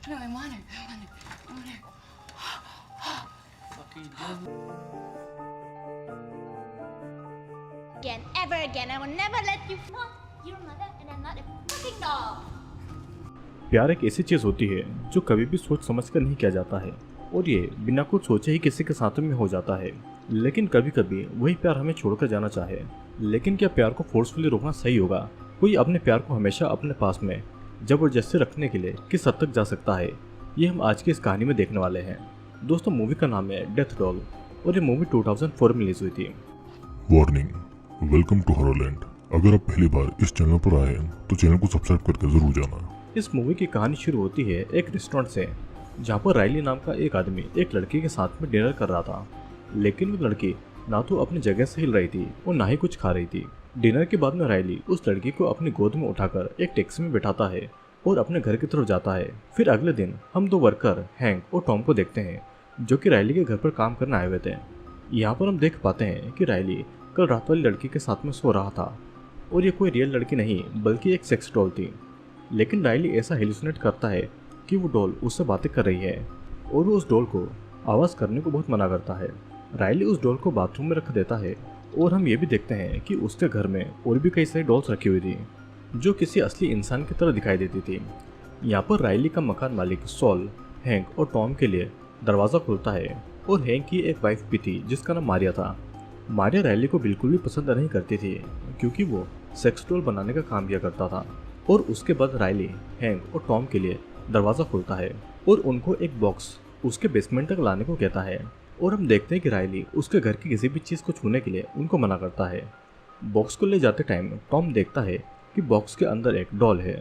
No, I'm on it. I'm on it. Again, ever again. I will never let you. Not your mother, and I'm not a fucking dog. प्यार एक ऐसी चीज होती है जो कभी भी सोच समझ कर नहीं किया जाता है और ये बिना कुछ सोचे ही किसी के साथ में हो जाता है। लेकिन कभी कभी वही प्यार हमें छोड़कर जाना चाहे। लेकिन क्या प्यार को फोर्सफुली रोकना सही होगा? कोई अपने प्यार को हमेशा अपने पास में जबरदस्ती रखने के लिए किस हद तक जा सकता है, ये हम आज की इस कहानी में देखने वाले हैं। दोस्तों, मूवी का नाम है डेथ डॉल और ये मूवी 2004 में रिलीज हुई थी। Warning, welcome to Horrorland. अगर आप पहली बार इस चैनल पर आए हैं तो चैनल को सब्सक्राइब करके जरूर जाना। इस मूवी की कहानी शुरू होती है एक रेस्टोरेंट से, जहाँ पर राइली नाम का एक आदमी एक लड़की के साथ में डिनर कर रहा था। लेकिन वो लड़की ना तो अपनी जगह से हिल रही थी और ना ही कुछ खा रही थी। डिनर के बाद में राइली उस लड़की को अपनी गोद में उठाकर एक टैक्सी में बिठाता है और अपने घर की तरफ जाता है। फिर अगले दिन हम दो वर्कर हैंक और टॉम को देखते हैं, जो कि राइली के घर पर काम करने आए हुए थे। यहाँ पर हम देख पाते हैं कि राइली कल रात वाली लड़की के साथ में सो रहा था और ये कोई रियल लड़की नहीं बल्कि एक सेक्स डॉल थी। लेकिन राइली ऐसा हेलुसिनेट करता है कि वो डॉल उससे बातें कर रही है और वो उस डॉल को आवाज़ करने को बहुत मना करता है। राइली उस डॉल को बाथरूम में रख देता है और हम ये भी देखते हैं कि उसके घर में और भी कई सारी डॉल्स रखी हुई थी जो किसी असली इंसान की तरह दिखाई देती थी। यहाँ पर राइली का मकान मालिक सॉल, हैंक और टॉम के लिए दरवाज़ा खोलता है और हैंक की एक वाइफ भी थी जिसका नाम मारिया था। मारिया राइली को बिल्कुल भी पसंद नहीं करती थी क्योंकि वो सेक्स डॉल बनाने का काम किया करता था। और उसके बाद राइली हैंक और टॉम के लिए दरवाज़ा खोलता है और उनको एक बॉक्स उसके बेसमेंट तक लाने को कहता है। और हम देखते हैं कि राइली उसके घर की किसी भी चीज़ को छूने के लिए उनको मना करता है। बॉक्स को ले जाते टाइम टॉम देखता है कि बॉक्स के अंदर एक डॉल है।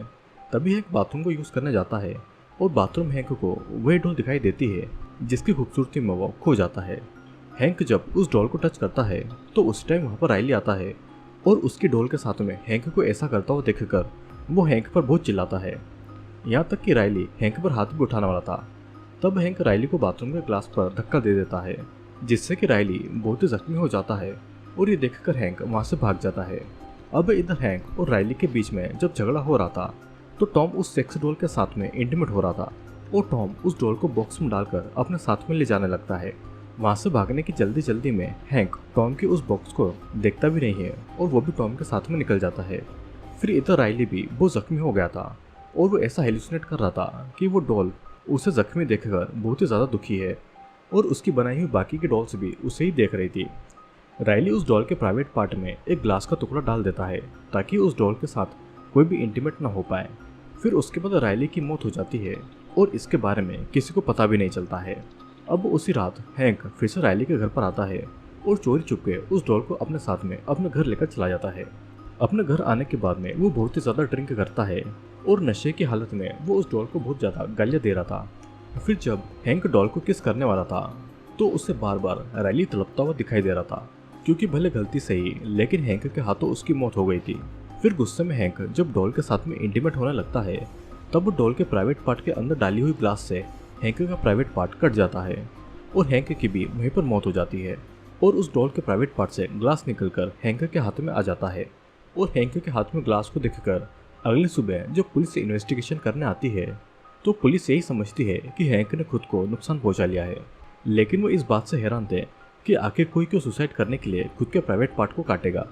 तभी हैंक बाथरूम को यूज़ करने जाता है और बाथरूम हैंक को वही डॉल दिखाई देती है जिसकी खूबसूरती में वो खो जाता है। हैंक जब उस डॉल को टच करता है तो उस टाइम वहाँ पर राइली आता है और उसकी डॉल के साथ में हैंक को ऐसा करता हुआ देखकर वो हैंक पर बहुत चिल्लाता है, यहाँ तक कि राइली हैंक पर हाथ भी उठाने वाला था। तब हैंक राइली को बाथरूम के ग्लास पर धक्का दे देता है जिससे कि राइली बहुत ही जख्मी हो जाता है और ये देखकर हैंक वहाँ से भाग जाता है। अब इधर हैंक और राइली के बीच में जब झगड़ा हो रहा था तो टॉम उस सेक्स डॉल के साथ में इंटीमेट हो रहा था और टॉम उस डॉल को बॉक्स में डालकर अपने साथ में ले जाने लगता है। वहाँ से भागने की जल्दी में हैंक टॉम के उस बॉक्स को देखता भी नहीं है और वो भी टॉम के साथ में निकल जाता है। फिर इधर राइली भी बहुत जख्मी हो गया था और वो ऐसा हेलुसिनेट कर रहा था कि वो डॉल उसे जख्मी देखकर बहुत ही ज़्यादा दुखी है और उसकी बनाई हुई बाकी की डॉल्स भी उसे ही देख रही थी। राइली उस डॉल के प्राइवेट पार्ट में एक ग्लास का टुकड़ा डाल देता है ताकि उस डॉल के साथ कोई भी इंटीमेट ना हो पाए। फिर उसके बाद राइली की मौत हो जाती है और इसके बारे में किसी को पता भी नहीं चलता है। अब उसी रात हैंक फिर से राइली के घर पर आता है और चोरी चुपके उस डॉल को अपने साथ में अपने घर लेकर चला जाता है। अपने घर आने के बाद में वो बहुत ही ज़्यादा ड्रिंक करता है और नशे की हालत में वो उस डॉल को बहुत ज़्यादा गालियाँ दे रहा था। फिर जब हैंक डॉल को किस करने वाला था तो उसे बार बार राइली तड़पता हुआ दिखाई दे रहा था क्योंकि भले गलती से ही लेकिन हैंक के हाथों उसकी मौत हो गई थी। फिर गुस्से में हैंक जब डॉल के साथ में इंटीमेट होने लगता है तब वो डॉल के प्राइवेट पार्ट के अंदर डाली हुई ग्लास से हैंक का प्राइवेट पार्ट कट जाता है और हैंक की भी वहीं पर मौत हो जाती है और उस डॉल के प्राइवेट पार्ट से ग्लास निकलकर हैंक के हाथ में आ जाता है। और हैंक के हाथ में ग्लास को देखकर अगली सुबह जब पुलिस इन्वेस्टिगेशन करने आती है तो पुलिस यही समझती है कि हैंक ने खुद को नुकसान पहुंचा लिया है। लेकिन वो इस बात से हैरान थे कि आखिर कोई क्यों सुसाइड करने के लिए खुद के प्राइवेट पार्ट को काटेगा।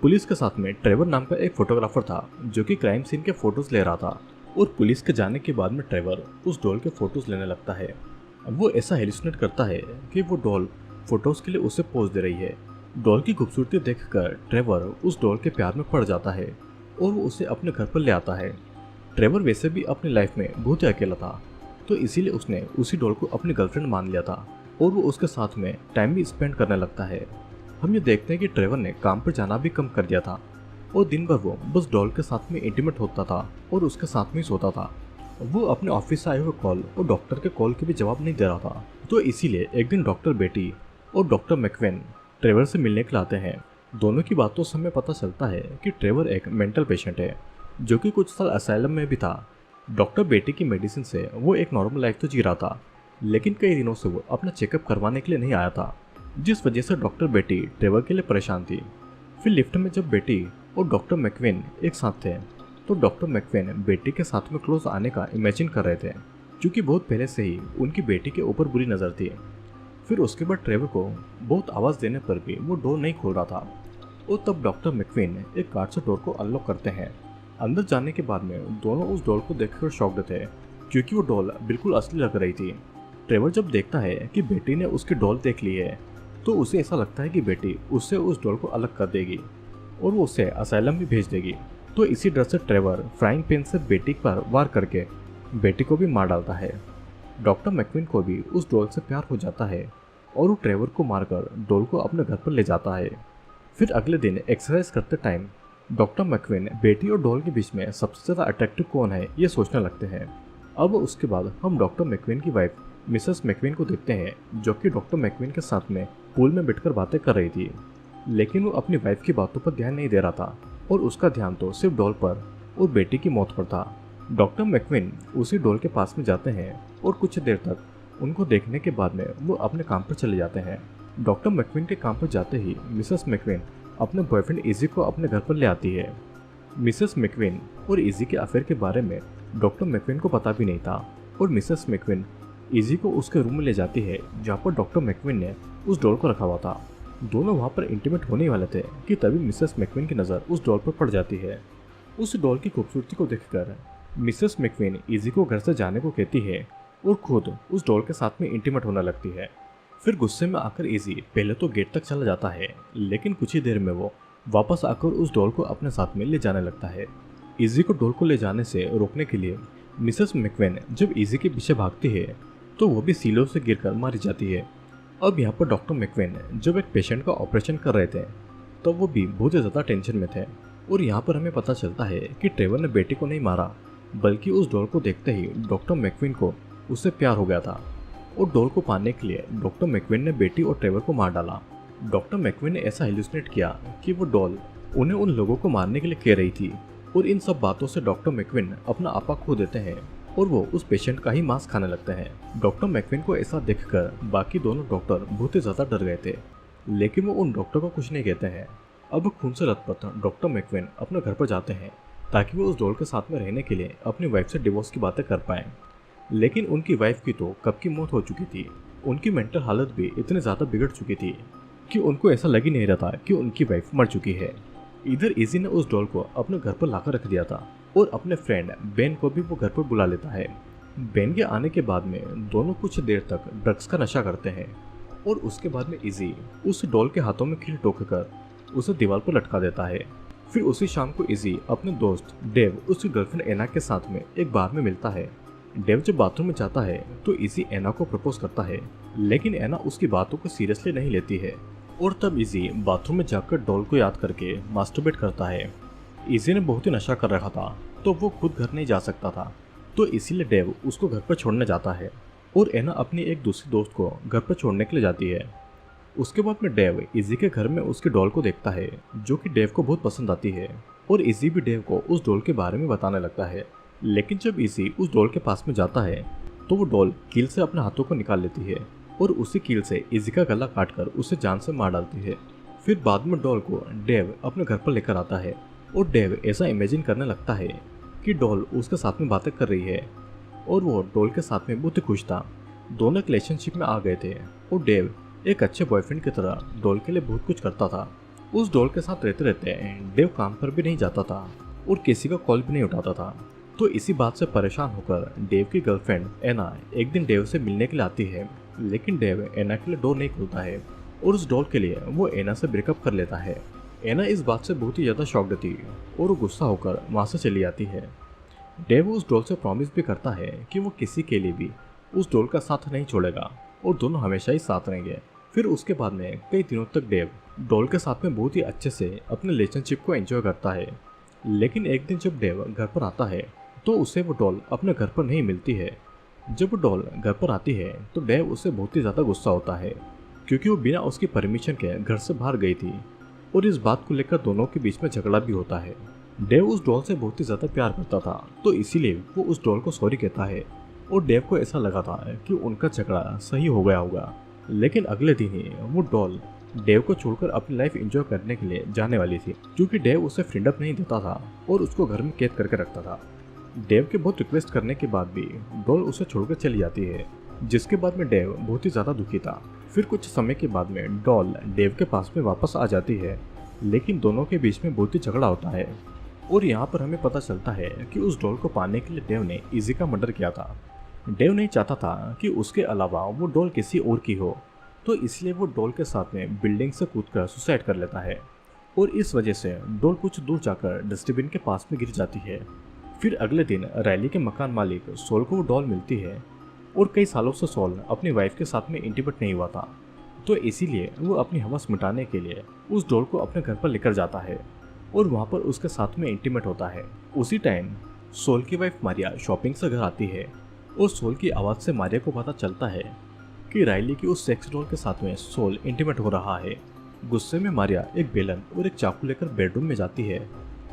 पुलिस के साथ में ट्रेवर नाम का एक फोटोग्राफर था जो कि क्राइम सीन के फोटोज ले रहा था और पुलिस के जाने के बाद में ट्रेवर उस डॉल के फोटोज लेने लगता है। वो ऐसा हेलुसिनेट करता है कि वो डॉल फोटोज के लिए उसे पोज दे रही है। डॉल की खूबसूरती देखकर ट्रेवर उस डॉल के प्यार में पड़ जाता है और वो उसे अपने घर पर ले आता है। ट्रेवर वैसे भी अपनी लाइफ में बहुत ही अकेला था तो इसीलिए उसने उसी डॉल को अपनी गर्लफ्रेंड मान लिया था और वो उसके साथ में टाइम भी स्पेंड करने लगता है। हम ये देखते हैं कि ट्रेवर ने काम पर जाना भी कम कर दिया था और दिन भर वो बस डॉल के साथ में इंटीमेट होता था और उसके साथ में ही सोता था। वो अपने ऑफिस से आए हुए कॉल और डॉक्टर के कॉल के भी जवाब नहीं दे रहा था। तो इसीलिए एक दिन डॉक्टर बेटी और डॉक्टर मैकवेन ट्रेवर से मिलने के लिए आते हैं। दोनों की बातों से हमें पता चलता है कि ट्रेवर एक मेंटल पेशेंट है जो कि कुछ साल असाइलम में भी था। डॉक्टर बेटी की मेडिसिन से वो एक नॉर्मल लाइफ तो जी रहा था लेकिन कई दिनों से वो अपना चेकअप करवाने के लिए नहीं आया था जिस वजह से डॉक्टर बेटी ट्रेवर के लिए परेशान थी। फिर लिफ्ट में जब बेटी और डॉक्टर मैकवेन एक साथ थे तो डॉक्टर मैकवेन बेटी के साथ में क्लोज आने का इमेजिन कर रहे थे क्योंकि बहुत पहले से ही उनकी बेटी के ऊपर बुरी नज़र थी। फिर उसके बाद ट्रेवर को बहुत आवाज़ देने पर भी वो डोर नहीं खोल रहा था और तब डॉक्टर मैकक्वीन एक कार्ड से डोर को अनलॉक करते हैं। अंदर जाने के बाद में दोनों उस डॉल को देखकर शॉक्ड थे क्योंकि वो डॉल बिल्कुल असली लग रही थी। ट्रेवर जब देखता है कि बेटी ने उसकी डॉल देख ली है तो उसे ऐसा लगता है कि बेटी उससे उस डॉल को अलग कर देगी और वो उसे असाइलम भी भेज देगी। तो इसी डर से ट्रेवर फ्राइंग पैन से बेटी पर वार करके बेटी को भी मार डालता है। डॉक्टर मैकक्वीन को भी उस डॉल से प्यार हो जाता है और वो ट्रेवर को मारकर डॉल को अपने घर पर ले जाता है। फिर अगले दिन एक्सरसाइज करते टाइम डॉक्टर मैकक्वीन बेटी और डॉल के बीच में सबसे ज़्यादा अट्रैक्टिव कौन है ये सोचने लगते हैं। अब उसके बाद हम डॉक्टर मैकक्वीन की वाइफ मिसेस मैकक्वीन को देखते हैं जो कि डॉक्टर मैकक्वीन के साथ में पूल में बैठकर बातें कर रही थी, लेकिन वो अपनी वाइफ की बातों पर ध्यान नहीं दे रहा था और उसका ध्यान तो सिर्फ डॉल पर और बेटी की मौत पर था। डॉक्टर मैकक्वीन उसी डॉल के पास में जाते हैं और कुछ देर तक उनको देखने के बाद में वो अपने काम पर चले जाते हैं। डॉक्टर मैकक्वीन के काम पर जाते ही मिसेस मैकक्वीन अपने बॉयफ्रेंड इजी को अपने घर पर ले आती है। मिसेस मैकक्वीन और इजी के अफेयर के बारे में डॉक्टर मैकक्वीन को पता भी नहीं था और मिसेस मैकक्वीन इजी को उसके रूम में ले जाती है जहाँ पर डॉक्टर मैकक्वीन ने उस डॉल को रखा हुआ था। दोनों वहाँ पर इंटीमेट होने वाले थे कि तभी मिसेस मैकक्वीन की नज़र उस डॉल पर पड़ जाती है। उस डॉल की खूबसूरती को देखकर मिसेस मैकक्वीन इजी को घर से जाने को कहती है और खुद उस डॉल के साथ में इंटीमेट होने लगती है। फिर गुस्से में आकर इजी पहले तो गेट तक चला जाता है, लेकिन कुछ ही देर में वो वापस आकर उस डॉल को अपने साथ में ले जाने लगता है। इजी को डॉल को ले जाने से रोकने के लिए मिसेस मैकक्वीन जब इजी के पीछे भागती है तो वो भी सीलों से गिरकर मारी जाती है। अब यहाँ पर डॉक्टर मैकक्वीन जब एक पेशेंट का ऑपरेशन कर रहे थे तो वो भी बहुत ज़्यादा टेंशन में थे और यहाँ पर हमें पता चलता है कि ट्रेवर ने बेटी को नहीं मारा बल्कि उस डॉल को देखते ही डॉक्टर मैकक्वीन को उससे प्यार हो गया था और डॉल को पाने के लिए डॉक्टर मैकक्वीन ने बेटी और ट्रेवर को मार डाला। डॉक्टर मैकक्वीन ने ऐसा हेलुसिनेट किया कि वो डॉल उन्हें उन लोगों को मारने के लिए कह रही थी और इन सब बातों से डॉक्टर मैकक्वीन अपना आपा खो देते हैं और वो उस पेशेंट का ही मांस खाने लगते हैं। डॉक्टर मैकक्वीन को ऐसा देखकर बाकी दोनों डॉक्टर बहुत ही ज़्यादा डर गए थे, लेकिन वो उन डॉक्टर को कुछ नहीं कहते हैं। अब खून से लथपथ डॉक्टर मैकक्वीन अपने घर पर जाते हैं ताकि वो उस डॉल के साथ में रहने के लिए अपनी वाइफ से डिवोर्स की बातें कर पाएं, लेकिन उनकी वाइफ की तो कब की मौत हो चुकी थी। उनकी मेंटल हालत भी इतनी ज़्यादा बिगड़ चुकी थी कि उनको ऐसा लग ही नहीं रहा था कि उनकी वाइफ मर चुकी है। इधर इजी ने उस डॉल को अपने घर पर लाकर रख दिया था और अपने फ्रेंड बेन को भी वो घर पर बुला लेता है। बेन के आने के बाद में दोनों कुछ देर तक ड्रग्स का नशा करते हैं और उसके बाद में इजी उस डॉल के हाथों में खील ठोक कर उसे दीवार पर लटका देता है। फिर उसी शाम को इजी अपने दोस्त डेव उसकी गर्लफ्रेंड एना के साथ में एक बार में मिलता है। डेव जब बाथरूम में जाता है तो इजी एना को प्रपोज करता है, लेकिन एना उसकी बातों को सीरियसली नहीं लेती है और तब इजी बाथरूम में जाकर डॉल को याद करके मास्टरबेट करता है। इजी ने बहुत ही नशा कर रखा था तो वो खुद घर नहीं जा सकता था, तो इसीलिए डेव उसको घर पर छोड़ने जाता है और एना अपनी एक दूसरी दोस्त को घर पर छोड़ने के लिए जाती है। उसके बाद में डेव इजी के घर में उसकी डॉल को देखता है जो कि डेव को बहुत पसंद आती है और इजी भी डेव को उस डॉल के बारे में बताने लगता है। लेकिन जब इजी उस डॉल के पास में जाता है तो वो डॉल कील से अपने हाथों को निकाल लेती है और उसी कील से इजी का गला काटकर उसे जान से मार डालती है। फिर बाद में डॉल को डेव अपने घर पर लेकर आता है और डेव ऐसा इमेजिन करने लगता है कि डॉल उसके साथ में बातें कर रही है और वो डॉल के साथ में बहुत ही खुश था। दोनों एक रिलेशनशिप में आ गए थे और डेव एक अच्छे बॉयफ्रेंड की तरह डॉल के लिए बहुत कुछ करता था। उस डॉल के साथ रहते रहते डेव काम पर भी नहीं जाता था और किसी का कॉल भी नहीं उठाता था। तो इसी बात से परेशान होकर डेव की गर्लफ्रेंड एना एक दिन डेव से मिलने के लिए आती है, लेकिन डेव एना के लिए डोर नहीं खोलता है और उस डॉल के लिए वो एना से ब्रेकअप कर लेता है। एना इस बात से बहुत ही ज़्यादा शॉक्ड थी और वो गुस्सा होकर वहाँ से चली आती है। डेव उस डॉल से प्रॉमिस भी करता है कि वो किसी के लिए भी उस डॉल का साथ नहीं छोड़ेगा और दोनों हमेशा ही साथ रहेंगे। फिर उसके बाद में कई दिनों तक डेव डॉल के साथ में बहुत ही अच्छे से अपने रिलेशनशिप को एंजॉय करता है, लेकिन एक दिन जब डेव घर पर आता है तो उसे वो डॉल अपने घर पर नहीं मिलती है। जब वो डॉल घर पर आती है तो डेव उससे बहुत ही ज़्यादा गुस्सा होता है क्योंकि वो बिना उसकी परमिशन के घर से बाहर गई थी और इस बात को लेकर दोनों के बीच में झगड़ा भी होता है। डेव उस डॉल से बहुत ही ज़्यादा प्यार करता था तो इसीलिए वो उस डॉल को सॉरी कहता है और डेव को ऐसा लगा था कि उनका झगड़ा सही हो गया होगा, लेकिन अगले दिन ही वो डॉल डेव को छोड़कर अपनी लाइफ एंजॉय करने के लिए जाने वाली थी क्योंकि डेव उसे फ्रीडम नहीं देता था और उसको घर में कैद करके रखता था। डेव के बहुत रिक्वेस्ट करने के बाद भी डॉल उसे छोड़कर चली जाती है, जिसके बाद में डेव बहुत ही ज़्यादा दुखी था। फिर कुछ समय के बाद में डॉल डेव के पास में वापस आ जाती है, लेकिन दोनों के बीच में बहुत ही झगड़ा होता है। और यहाँ पर हमें पता चलता है कि उस डॉल को पाने के लिए डेव ने इजी का मर्डर किया था। डेव नहीं चाहता था कि उसके अलावा वो डॉल किसी और की हो, तो इसलिए वो डॉल के साथ में बिल्डिंग से कूदकर सुसाइड कर लेता है और इस वजह से डॉल कुछ दूर जाकर डस्टबिन के पास में गिर जाती है। फिर अगले दिन रायली के मकान मालिक सोल को वो डॉल मिलती है और कई सालों से सोल अपनी वाइफ के साथ में इंटीमेट नहीं हुआ था, तो इसीलिए वो अपनी हवस मिटाने के लिए उस डॉल को अपने घर पर लेकर जाता है और वहाँ पर उसके साथ में इंटीमेट होता है। उसी टाइम सोल की वाइफ मारिया शॉपिंग से घर आती है और सोल की आवाज़ से मारिया को पता चलता है कि रायली की उस सेक्स डॉल के साथ में सोल इंटीमेट हो रहा है। गुस्से में मारिया एक बेलन और एक चाकू लेकर बेडरूम में जाती है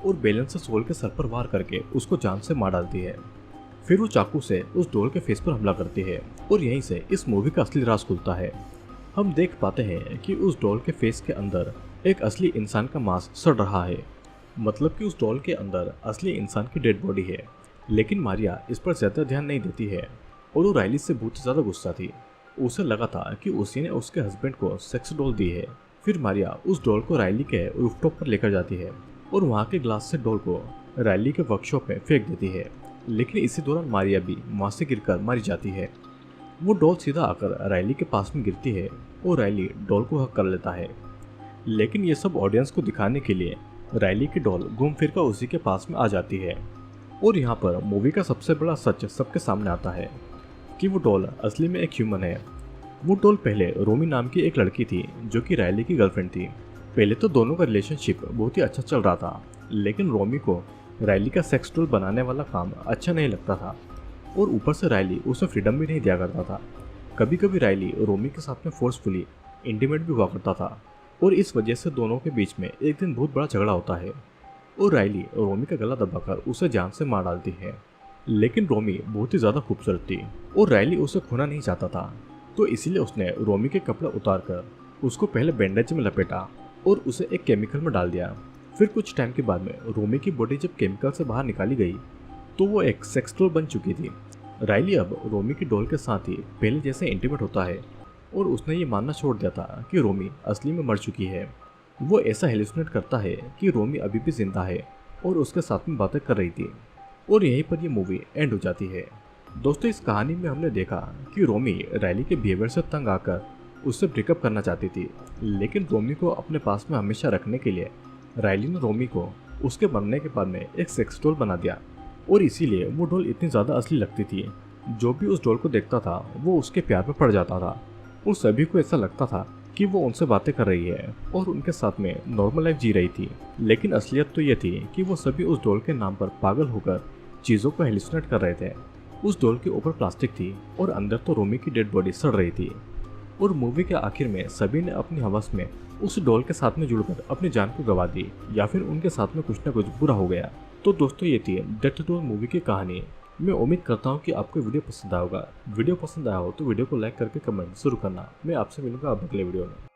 और बेलन से सोल के सर पर वार करके उसको जान से मार डालती है। फिर वो चाकू से उस डॉल के फेस पर हमला करती है और यहीं से इस मूवी का असली राज खुलता है। हम देख पाते हैं कि उस डॉल के फेस के अंदर एक असली इंसान का मांस सड़ रहा है, मतलब कि उस डॉल के अंदर असली इंसान की डेड बॉडी है। लेकिन मारिया इस पर ज़्यादा ध्यान नहीं देती है और वो रायली से बहुत ज़्यादा गुस्सा थी। उसे लगा था कि उसी ने उसके हस्बैंड को सेक्स डॉल दी है। फिर मारिया उस डॉल को रायली के रूफटॉप पर लेकर जाती है और वहाँ के ग्लास से डॉल को रायली के वर्कशॉप में फेंक देती है। लेकिन इसी दौरान मारिया भी वहाँ से गिरकर मारी जाती है। वो डॉल सीधा आकर रायली के पास में गिरती है और रायली डॉल को हक कर लेता है। लेकिन ये सब ऑडियंस को दिखाने के लिए रायली की डॉल घूम फिर कर उसी के पास में आ जाती है और यहाँ पर मूवी का सबसे बड़ा सच सबके सामने आता है कि वो डॉल असली में एक ह्यूमन है। वो डॉल पहले रोमी नाम की एक लड़की थी जो कि रायली की गर्लफ्रेंड थी। पहले तो दोनों का रिलेशनशिप बहुत ही अच्छा चल रहा था, लेकिन रोमी को रायली का सेक्स डॉल बनाने वाला काम अच्छा नहीं लगता था और ऊपर से रायली उसे फ्रीडम भी नहीं दिया करता था। कभी कभी रायली रोमी के साथ में फोर्सफुली इंटीमेट भी हुआ करता था और इस वजह से दोनों के बीच में एक दिन बहुत बड़ा झगड़ा होता है और रायली रोमी का गला दबाकर उसे जान से मार डालती है। लेकिन रोमी बहुत ही ज़्यादा खूबसूरत थी और रायली उसे खोना नहीं चाहता था, तो इसीलिए उसने रोमी के कपड़े उतारकर उसको पहले बैंडेज में लपेटा और उसे एक केमिकल में डाल दिया। फिर कुछ टाइम के बाद में रोमी की बॉडी जब केमिकल से बाहर निकाली गई तो वो एक सेक्स डॉल बन चुकी थी। रायली अब रोमी की डॉल के साथ ही पहले जैसे इंटीमेट होता है और उसने ये मानना छोड़ दिया था कि रोमी असली में मर चुकी है। वो ऐसा हेलुसिनेट करता है कि रोमी अभी भी जिंदा है और उसके साथ में बातें कर रही थी और यहीं पर ये मूवी एंड हो जाती है। दोस्तों, इस कहानी में हमने देखा कि रोमी रायली के बिहेवियर से तंग आकर उससे ब्रेकअप करना चाहती थी, लेकिन रोमी को अपने पास में हमेशा रखने के लिए रायली ने रोमी को उसके मरने के बाद में एक सेक्स डॉल बना दिया और इसीलिए वो डॉल इतनी ज़्यादा असली लगती थी। जो भी उस डॉल को देखता था वो उसके प्यार में पड़ जाता था और सभी को ऐसा लगता था कि वो उनसे बातें कर रही है और उनके साथ में नॉर्मल लाइफ जी रही थी। लेकिन असलियत तो ये थी कि वो सभी उस डॉल के नाम पर पागल होकर चीज़ों को हेलुसिनेट कर रहे थे। उस डॉल के ऊपर प्लास्टिक थी और अंदर तो रोमी की डेड बॉडी सड़ रही थी और मूवी के आखिर में सभी ने अपनी हवस में उस डॉल के साथ में जुड़कर अपनी जान को गंवा दी या फिर उनके साथ में कुछ ना कुछ बुरा हो गया। तो दोस्तों, ये थी डेथ डॉल मूवी की कहानी। मैं उम्मीद करता हूँ कि आपको वीडियो पसंद आया होगा। वीडियो पसंद आया हो तो वीडियो को लाइक करके कमेंट जरूर करना। मैं आपसे मिलूंगा अब अगले वीडियो में।